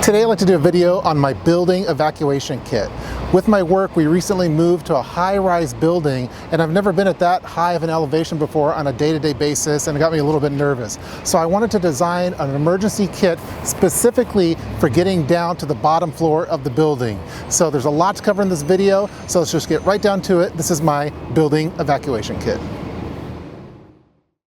Today I'd like to do a video on my building evacuation kit. With my work, we recently moved to a high-rise building, and I've never been at that high of an elevation before on a day-to-day basis, and it got me a little bit nervous. So I wanted to design an emergency kit specifically for getting down to the bottom floor of the building. So there's a lot to cover in this video, so let's just get right down to it. This is my building evacuation kit.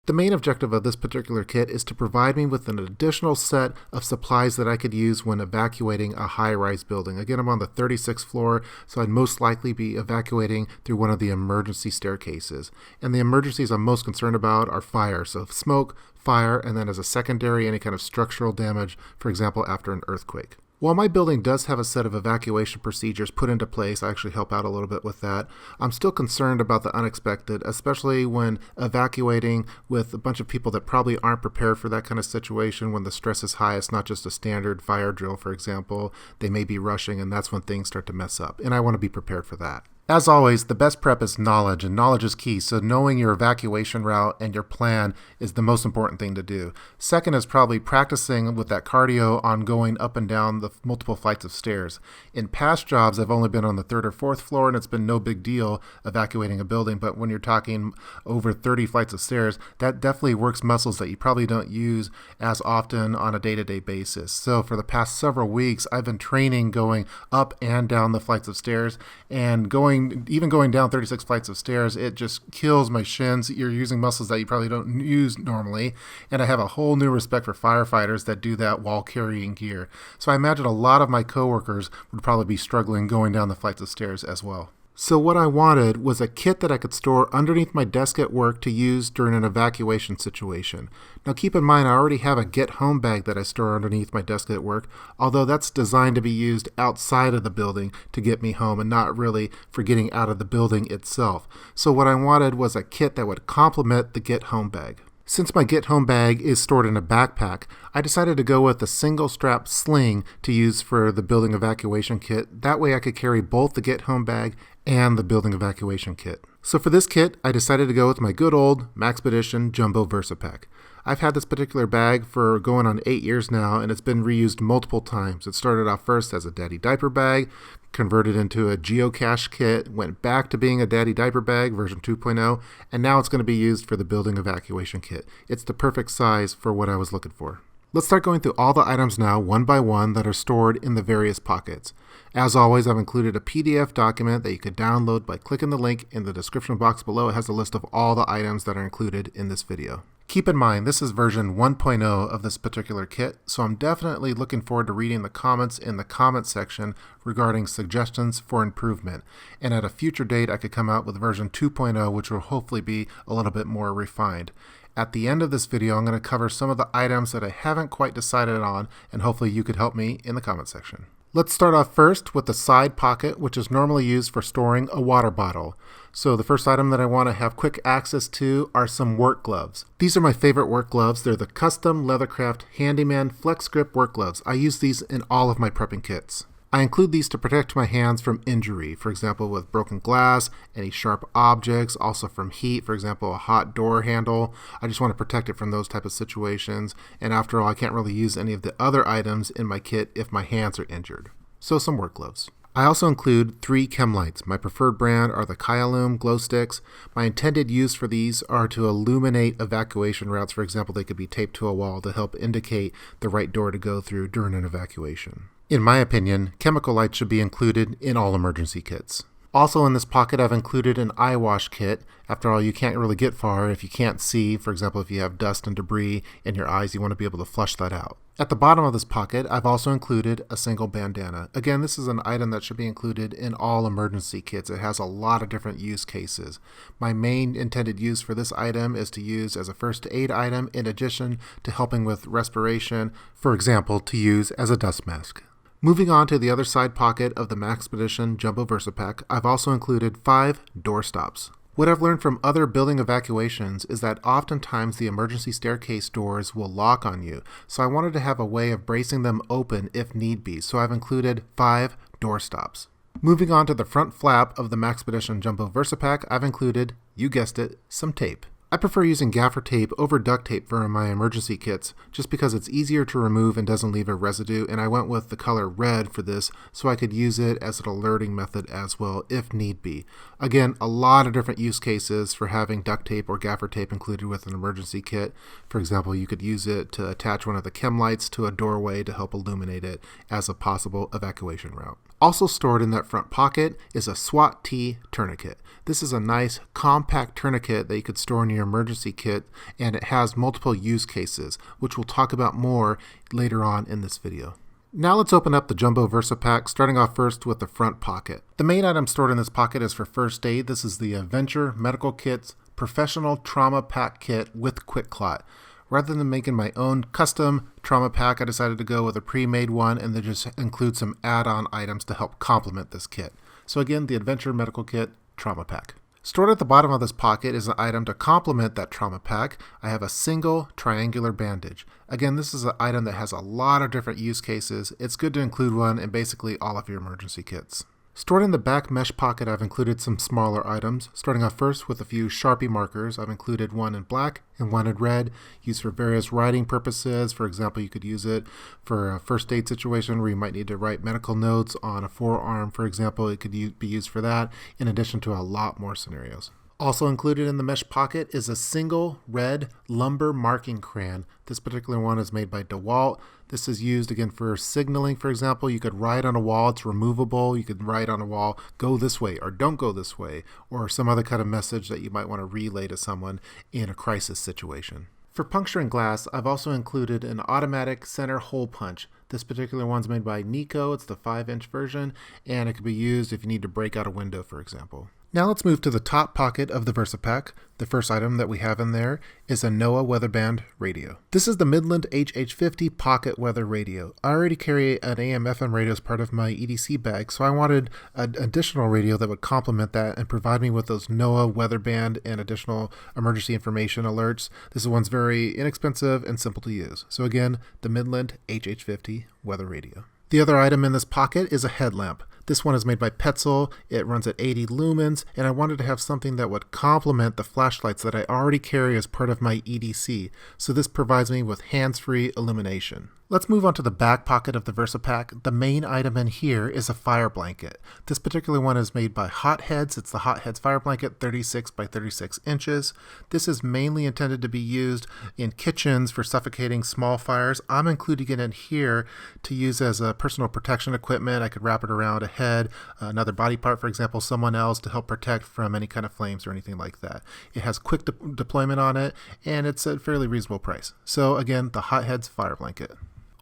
The main objective of this particular kit is to provide me with an additional set of supplies that I could use when evacuating a high-rise building. Again, I'm on the 36th floor, so I'd most likely be evacuating through one of the emergency staircases. And the emergencies I'm most concerned about are fire, so smoke, fire, and then as a secondary, any kind of structural damage, for example, after an earthquake. While my building does have a set of evacuation procedures put into place, I actually help out a little bit with that, I'm still concerned about the unexpected, especially when evacuating with a bunch of people that probably aren't prepared for that kind of situation. When the stress is high, it's not just a standard fire drill, for example. They may be rushing, and that's when things start to mess up, and I want to be prepared for that. As always, the best prep is knowledge, and knowledge is key, so knowing your evacuation route and your plan is the most important thing to do. Second is probably practicing with that cardio on going up and down the multiple flights of stairs. In past jobs, I've only been on the 3rd or 4th floor, and it's been no big deal evacuating a building, but when you're talking over 30 flights of stairs, that definitely works muscles that you probably don't use as often on a day-to-day basis. So for the past several weeks, I've been training going up and down the flights of stairs, and even going down 36 flights of stairs, it just kills my shins. You're using muscles that you probably don't use normally, and I have a whole new respect for firefighters that do that while carrying gear. So I imagine a lot of my coworkers would probably be struggling going down the flights of stairs as well. So what I wanted was a kit that I could store underneath my desk at work to use during an evacuation situation. Now keep in mind, I already have a get home bag that I store underneath my desk at work, although that's designed to be used outside of the building to get me home and not really for getting out of the building itself. So what I wanted was a kit that would complement the get home bag. Since my get home bag is stored in a backpack, I decided to go with a single strap sling to use for the building evacuation kit. That way I could carry both the get home bag and the building evacuation kit. So for this kit, I decided to go with my good old Maxpedition Jumbo VersaPack. I've had this particular bag for going on 8 years now, and it's been reused multiple times. It started off first as a daddy diaper bag, converted into a geocache kit, went back to being a daddy diaper bag version 2.0, and now it's going to be used for the building evacuation kit. It's the perfect size for what I was looking for. Let's start going through all the items now, one by one, that are stored in the various pockets. As always, I've included a PDF document that you could download by clicking the link in the description box below. It has a list of all the items that are included in this video. Keep in mind, this is version 1.0 of this particular kit, so I'm definitely looking forward to reading the comments in the comment section regarding suggestions for improvement. And at a future date, I could come out with version 2.0, which will hopefully be a little bit more refined. At the end of this video, I'm going to cover some of the items that I haven't quite decided on, and hopefully you could help me in the comment section. Let's start off first with the side pocket, which is normally used for storing a water bottle. So the first item that I want to have quick access to are some work gloves. These are my favorite work gloves. They're the custom Leathercraft Handyman Flex Grip work gloves. I use these in all of my prepping kits. I include these to protect my hands from injury, for example with broken glass, any sharp objects, also from heat, for example a hot door handle. I just want to protect it from those type of situations, and after all I can't really use any of the other items in my kit if my hands are injured. So some work gloves. I also include 3 Chem-Lights. My preferred brand are the Kyalum glow sticks. My intended use for these are to illuminate evacuation routes. For example, they could be taped to a wall to help indicate the right door to go through during an evacuation. In my opinion, chemical lights should be included in all emergency kits. Also in this pocket, I've included an Eyewash Kit. After all, you can't really get far if you can't see. For example, if you have dust and debris in your eyes, you want to be able to flush that out. At the bottom of this pocket, I've also included a single bandana. Again, this is an item that should be included in all emergency kits. It has a lot of different use cases. My main intended use for this item is to use as a first aid item in addition to helping with respiration, for example, to use as a dust mask. Moving on to the other side pocket of the Maxpedition Jumbo VersaPack, I've also included 5 Doorstops. What I've learned from other building evacuations is that oftentimes the emergency staircase doors will lock on you, so I wanted to have a way of bracing them open if need be, so I've included 5 Doorstops. Moving on to the front flap of the Maxpedition Jumbo VersaPack, I've included, you guessed it, some tape. I prefer using gaffer tape over duct tape for my emergency kits just because it's easier to remove and doesn't leave a residue, and I went with the color red for this so I could use it as an alerting method as well if need be. Again, a lot of different use cases for having duct tape or gaffer tape included with an emergency kit. For example, you could use it to attach one of the Chem-Lights to a doorway to help illuminate it as a possible evacuation route. Also stored in that front pocket is a SWAT T tourniquet. This is a nice compact tourniquet that you could store in your emergency kit, and it has multiple use cases, which we'll talk about more later on in this video. Now let's open up the Jumbo Versa Pack, starting off first with the front pocket. The main item stored in this pocket is for first aid. This is the Venture Medical Kit's Professional Trauma Pack Kit with Quick Clot. Rather than making my own custom trauma pack, I decided to go with a pre-made one and then just include some add-on items to help complement this kit. So again, the Adventure Medical Kit Trauma Pack. Stored at the bottom of this pocket is an item to complement that trauma pack. I have a single triangular bandage. Again, this is an item that has a lot of different use cases. It's good to include one in basically all of your emergency kits. Stored in the back mesh pocket, I've included some smaller items, starting off first with a few Sharpie markers. I've included one in black and one in red, used for various writing purposes. For example, you could use it for a first aid situation where you might need to write medical notes on a forearm, for example. It could be used for that, in addition to a lot more scenarios. Also included in the mesh pocket is a single red lumber marking crayon. This particular one is made by DeWalt. This is used again for signaling, for example. You could write on a wall, it's removable. You could write on a wall, go this way or don't go this way, or some other kind of message that you might want to relay to someone in a crisis situation. For puncturing glass, I've also included an automatic center hole punch. This particular one's made by Nico. It's the 5-inch version, and it could be used if you need to break out a window, for example. Now let's move to the top pocket of the VersaPack. The first item that we have in there is a Noaa weatherband radio. This is the Midland HH50 pocket weather radio. I already carry an AM/FM radio as part of my EDC bag, so I wanted an additional radio that would complement that and provide me with those Noaa weatherband and additional emergency information alerts. This one's very inexpensive and simple to use. So again, the Midland HH50 weather radio. The other item in this pocket is a headlamp. This one is made by Petzl. It runs at 80 lumens, and I wanted to have something that would complement the flashlights that I already carry as part of my EDC, so this provides me with hands-free illumination. Let's move on to the back pocket of the VersaPack. The main item in here is a fire blanket. This particular one is made by Hotheads. It's the Hotheads fire blanket, 36 by 36 inches. This is mainly intended to be used in kitchens for suffocating small fires. I'm including it in here to use as a personal protection equipment. I could wrap it around a head, another body part, for example, someone else, to help protect from any kind of flames or anything like that. It has quick deployment on it, and it's a fairly reasonable price. So again, the Hotheads fire blanket.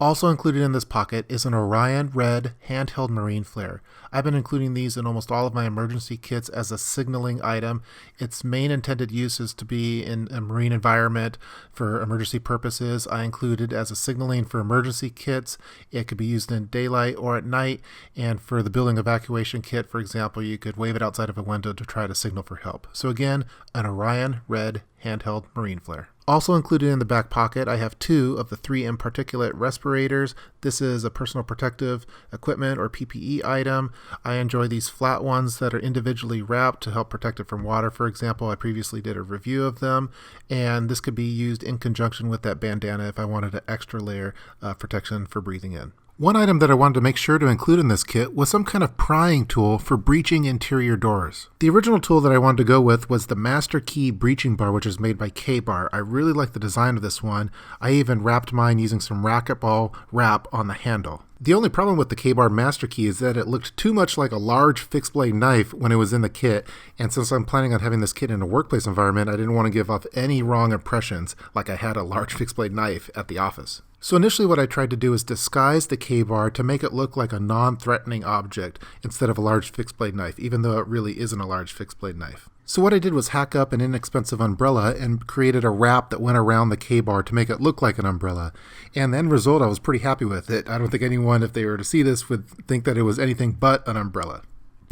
Also included in this pocket is an Orion red handheld marine flare. I've been including these in almost all of my emergency kits as a signaling item. Its main intended use is to be in a marine environment for emergency purposes. I include it as a signaling for emergency kits. It could be used in daylight or at night, and for the building evacuation kit, for example, you could wave it outside of a window to try to signal for help. So again, an Orion red handheld marine flare. Also included in the back pocket, I have 2 of the 3M Particulate Respirators. This is a personal protective equipment or PPE item. I enjoy these flat ones that are individually wrapped to help protect it from water, for example. I previously did a review of them, and this could be used in conjunction with that bandana if I wanted an extra layer of protection for breathing in. One item that I wanted to make sure to include in this kit was some kind of prying tool for breaching interior doors. The original tool that I wanted to go with was the Master Key breaching bar, which is made by K-Bar. I really like the design of this one. I even wrapped mine using some racquetball wrap on the handle. The only problem with the K-Bar Master Key is that it looked too much like a large fixed blade knife when it was in the kit, and since I'm planning on having this kit in a workplace environment, I didn't want to give off any wrong impressions like I had a large fixed blade knife at the office. So initially what I tried to do is disguise the K-Bar to make it look like a non-threatening object instead of a large fixed blade knife, even though it really isn't a large fixed blade knife. So what I did was hack up an inexpensive umbrella and created a wrap that went around the K-Bar to make it look like an umbrella. And the end result, I was pretty happy with it. I don't think anyone, if they were to see this, would think that it was anything but an umbrella.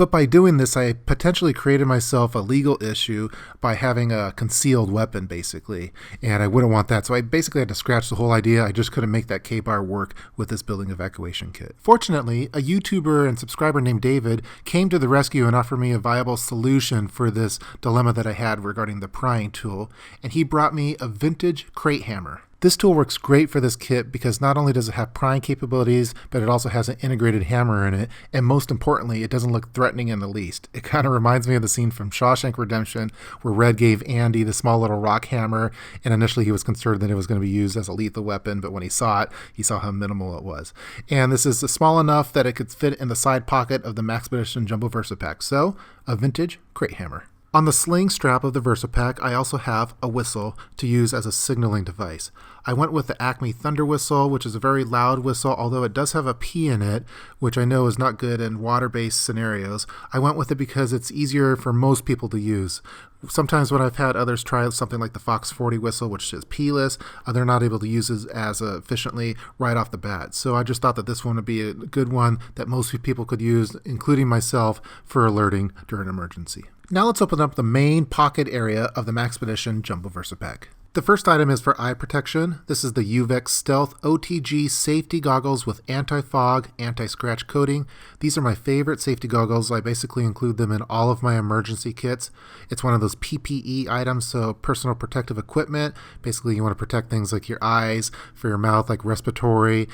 But by doing this, I potentially created myself a legal issue by having a concealed weapon, basically. And I wouldn't want that. So I basically had to scratch the whole idea. I just couldn't make that K-bar work with this building evacuation kit. Fortunately, a YouTuber and subscriber named David came to the rescue and offered me a viable solution for this dilemma that I had regarding the prying tool. And he brought me a vintage crate hammer. This tool works great for this kit because not only does it have prying capabilities, but it also has an integrated hammer in it, and most importantly, it doesn't look threatening in the least. It kind of reminds me of the scene from Shawshank Redemption where Red gave Andy the small little rock hammer, and initially he was concerned that it was going to be used as a lethal weapon, but when he saw it, he saw how minimal it was. And this is small enough that it could fit in the side pocket of the Maxpedition Jumbo VersaPack, so a vintage crate hammer. On the sling strap of the VersaPack, I also have a whistle to use as a signaling device. I went with the Acme Thunder Whistle, which is a very loud whistle, although it does have a P in it, which I know is not good in water-based scenarios. I went with it because it's easier for most people to use. Sometimes when I've had others try something like the Fox 40 whistle, which is P-less, they're not able to use it as efficiently right off the bat. So I just thought that this one would be a good one that most people could use, including myself, for alerting during an emergency. Now let's open up the main pocket area of the Maxpedition Jumbo VersaPack. The first item is for eye protection. This is the UVEX Stealth OTG safety goggles with anti-fog, anti-scratch coating. These are my favorite safety goggles. I basically include them in all of my emergency kits. It's one of those PPE items, so personal protective equipment. Basically, you want to protect things like your eyes, for your mouth, like respiratory,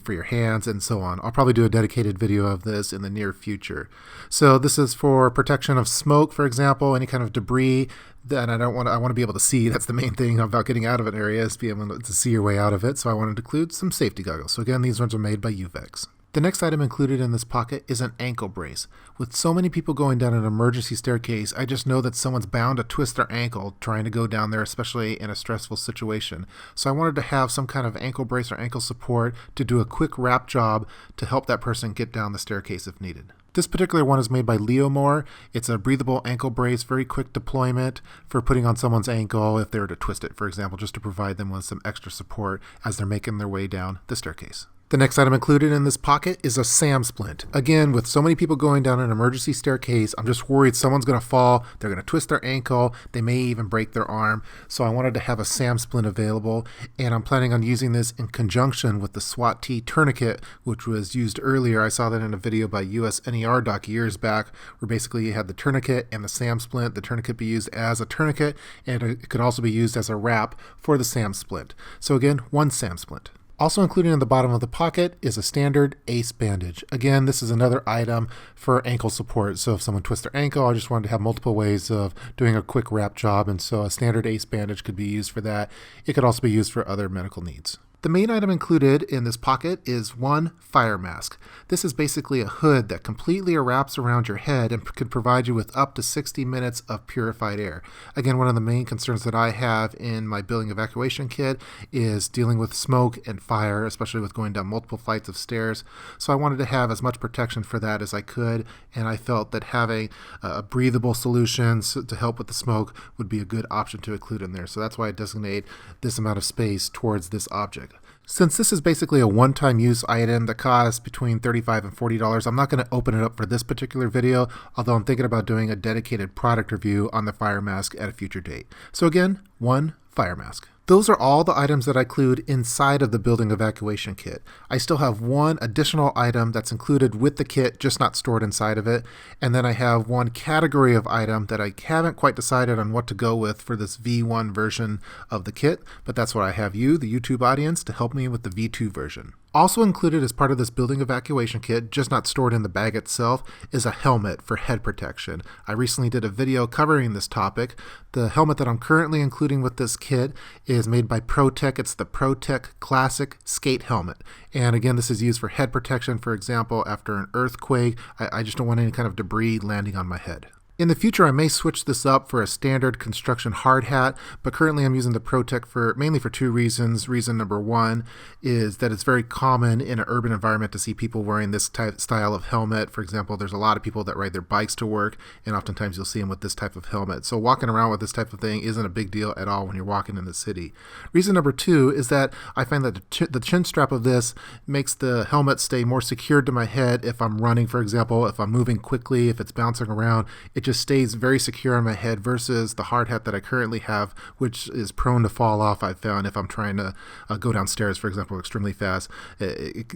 for your hands, and so on. I'll probably do a dedicated video of this in the near future. So this is for protection of smoke, for example, any kind of debris. Then I want to be able to see. That's the main thing about getting out of an area, is be able to see your way out of it. So I wanted to include some safety goggles. So again, these ones are made by UVEX. The next item included in this pocket is an ankle brace. With so many people going down an emergency staircase, I just know that someone's bound to twist their ankle trying to go down there, especially in a stressful situation. So I wanted to have some kind of ankle brace or ankle support to do a quick wrap job to help that person get down the staircase if needed. This particular one is made by Leomore. It's a breathable ankle brace, very quick deployment for putting on someone's ankle if they were to twist it, for example, just to provide them with some extra support as they're making their way down the staircase. The next item included in this pocket is a SAM splint. Again, with so many people going down an emergency staircase, I'm just worried someone's going to fall, they're going to twist their ankle, they may even break their arm. So I wanted to have a SAM splint available, and I'm planning on using this in conjunction with the SWAT-T tourniquet, which was used earlier. I saw that in a video by US NER Doc years back, where basically you had the tourniquet and the SAM splint. The tourniquet be used as a tourniquet, and it could also be used as a wrap for the SAM splint. So again, one SAM splint. Also included in the bottom of the pocket is a standard ACE bandage. Again, this is another item for ankle support. So if someone twists their ankle, I just wanted to have multiple ways of doing a quick wrap job. And so a standard ACE bandage could be used for that. It could also be used for other medical needs. The main item included in this pocket is one fire mask. This is basically a hood that completely wraps around your head and can provide you with up to 60 minutes of purified air. Again, one of the main concerns that I have in my building evacuation kit is dealing with smoke and fire, especially with going down multiple flights of stairs. So I wanted to have as much protection for that as I could, and I felt that having a breathable solution to help with the smoke would be a good option to include in there. So that's why I designate this amount of space towards this object. Since this is basically a one-time use item that costs between $35 and $40, I'm not going to open it up for this particular video, although I'm thinking about doing a dedicated product review on the fire mask at a future date. So again, one fire mask. Those are all the items that I include inside of the building evacuation kit. I still have one additional item that's included with the kit, just not stored inside of it. And then I have one category of item that I haven't quite decided on what to go with for this V1 version of the kit, but that's what I have you, the YouTube audience, to help me with the V2 version. Also included as part of this building evacuation kit, just not stored in the bag itself, is a helmet for head protection. I recently did a video covering this topic. The helmet that I'm currently including with this kit is made by Protec. It's the Protec Classic Skate Helmet. And again, this is used for head protection, for example, after an earthquake. I just don't want any kind of debris landing on my head. In the future, I may switch this up for a standard construction hard hat, but currently I'm using the Protec mainly for two reasons. Reason number one is that it's very common in an urban environment to see people wearing this style of helmet. For example, there's a lot of people that ride their bikes to work, and oftentimes you'll see them with this type of helmet. So walking around with this type of thing isn't a big deal at all when you're walking in the city. Reason number two is that I find that the chin strap of this makes the helmet stay more secured to my head if I'm running, for example, if I'm moving quickly, if it's bouncing around. It just stays very secure on my head versus the hard hat that I currently have, which is prone to fall off. I've found if I'm trying to go downstairs, for example, extremely fast,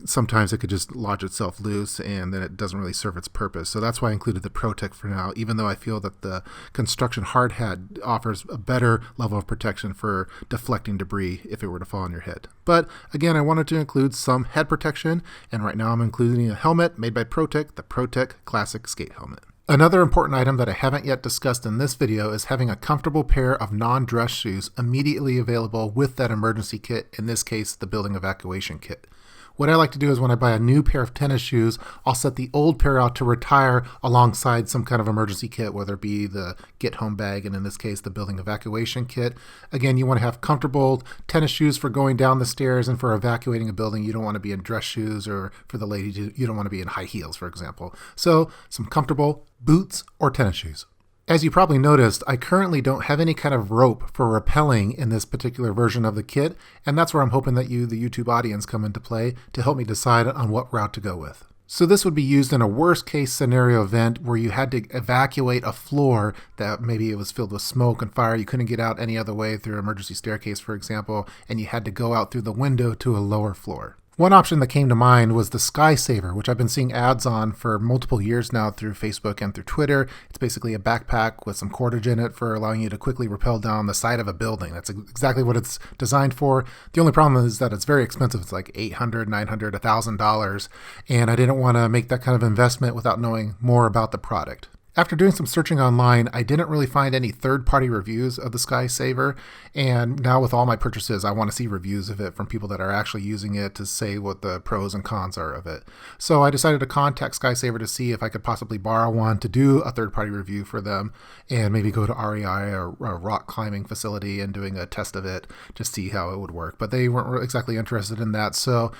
sometimes it could just lodge itself loose and then it doesn't really serve its purpose. So that's why I included the Protec for now, even though I feel that the construction hard hat offers a better level of protection for deflecting debris if it were to fall on your head. But again, I wanted to include some head protection, and right now I'm including a helmet made by Protec, the Protec Classic Skate Helmet. Another important item that I haven't yet discussed in this video is having a comfortable pair of non-dress shoes immediately available with that emergency kit, in this case, the building evacuation kit. What I like to do is when I buy a new pair of tennis shoes, I'll set the old pair out to retire alongside some kind of emergency kit, whether it be the get home bag, and in this case, the building evacuation kit. Again, you want to have comfortable tennis shoes for going down the stairs, and for evacuating a building, you don't want to be in dress shoes, or for the ladies, you don't want to be in high heels, for example. So some comfortable boots or tennis shoes. As you probably noticed, I currently don't have any kind of rope for rappelling in this particular version of the kit, and that's where I'm hoping that you, the YouTube audience, come into play to help me decide on what route to go with. So this would be used in a worst case scenario event where you had to evacuate a floor that maybe it was filled with smoke and fire. You couldn't get out any other way through an emergency staircase, for example, and you had to go out through the window to a lower floor. One option that came to mind was the Sky Saver, which I've been seeing ads on for multiple years now through Facebook and through Twitter. It's basically a backpack with some cordage in it for allowing you to quickly rappel down the side of a building. That's exactly what it's designed for. The only problem is that it's very expensive. It's like $800, $900, $1,000, and I didn't want to make that kind of investment without knowing more about the product. After doing some searching online, I didn't really find any third-party reviews of the Sky Saver, and now with all my purchases, I want to see reviews of it from people that are actually using it to say what the pros and cons are of it. So I decided to contact Sky Saver to see if I could possibly borrow one to do a third-party review for them, and maybe go to REI, or a rock climbing facility, and doing a test of it to see how it would work. But they weren't exactly interested in that, so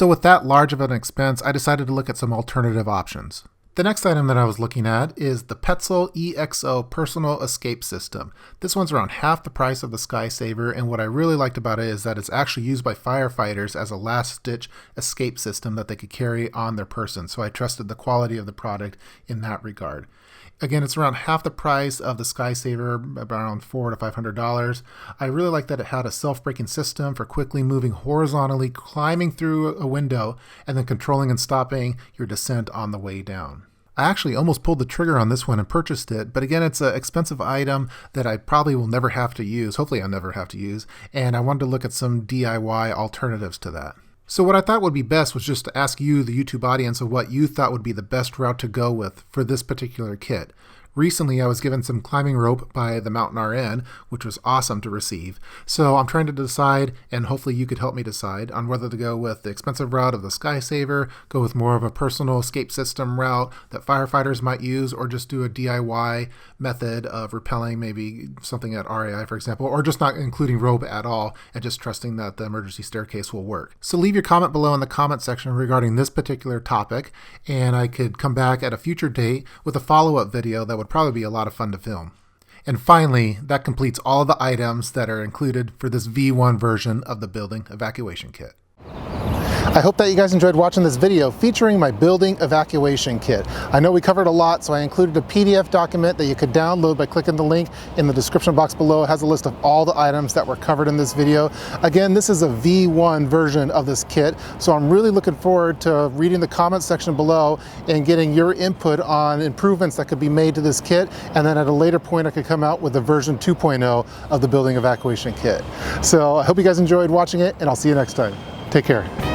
with that large of an expense, I decided to look at some alternative options. The next item that I was looking at is the Petzl EXO Personal Escape System. This one's around half the price of the Sky Saver, and what I really liked about it is that it's actually used by firefighters as a last-ditch escape system that they could carry on their person, so I trusted the quality of the product in that regard. Again, it's around half the price of the Sky Saver, around $400 to $500. I really like that it had a self-braking system for quickly moving horizontally, climbing through a window, and then controlling and stopping your descent on the way down. I actually almost pulled the trigger on this one and purchased it, but again, it's an expensive item that I probably will never have to use. Hopefully I'll never have to use, and I wanted to look at some DIY alternatives to that. So what I thought would be best was just to ask you, the YouTube audience, of what you thought would be the best route to go with for this particular kit. Recently, I was given some climbing rope by the Mountain RN, which was awesome to receive. So I'm trying to decide, and hopefully you could help me decide, on whether to go with the expensive route of the Sky Saver, go with more of a personal escape system route that firefighters might use, or just do a DIY method of rappelling, maybe something at REI, for example, or just not including rope at all, and just trusting that the emergency staircase will work. So leave your comment below in the comment section regarding this particular topic, and I could come back at a future date with a follow-up video that would probably be a lot of fun to film. And finally, that completes all of the items that are included for this V1 version of the building evacuation kit. I hope that you guys enjoyed watching this video featuring my building evacuation kit. I know we covered a lot, so I included a PDF document that you could download by clicking the link in the description box below. It has a list of all the items that were covered in this video. Again, this is a V1 version of this kit, so I'm really looking forward to reading the comment section below and getting your input on improvements that could be made to this kit, and then at a later point I could come out with a version 2.0 of the building evacuation kit. So I hope you guys enjoyed watching it, and I'll see you next time. Take care.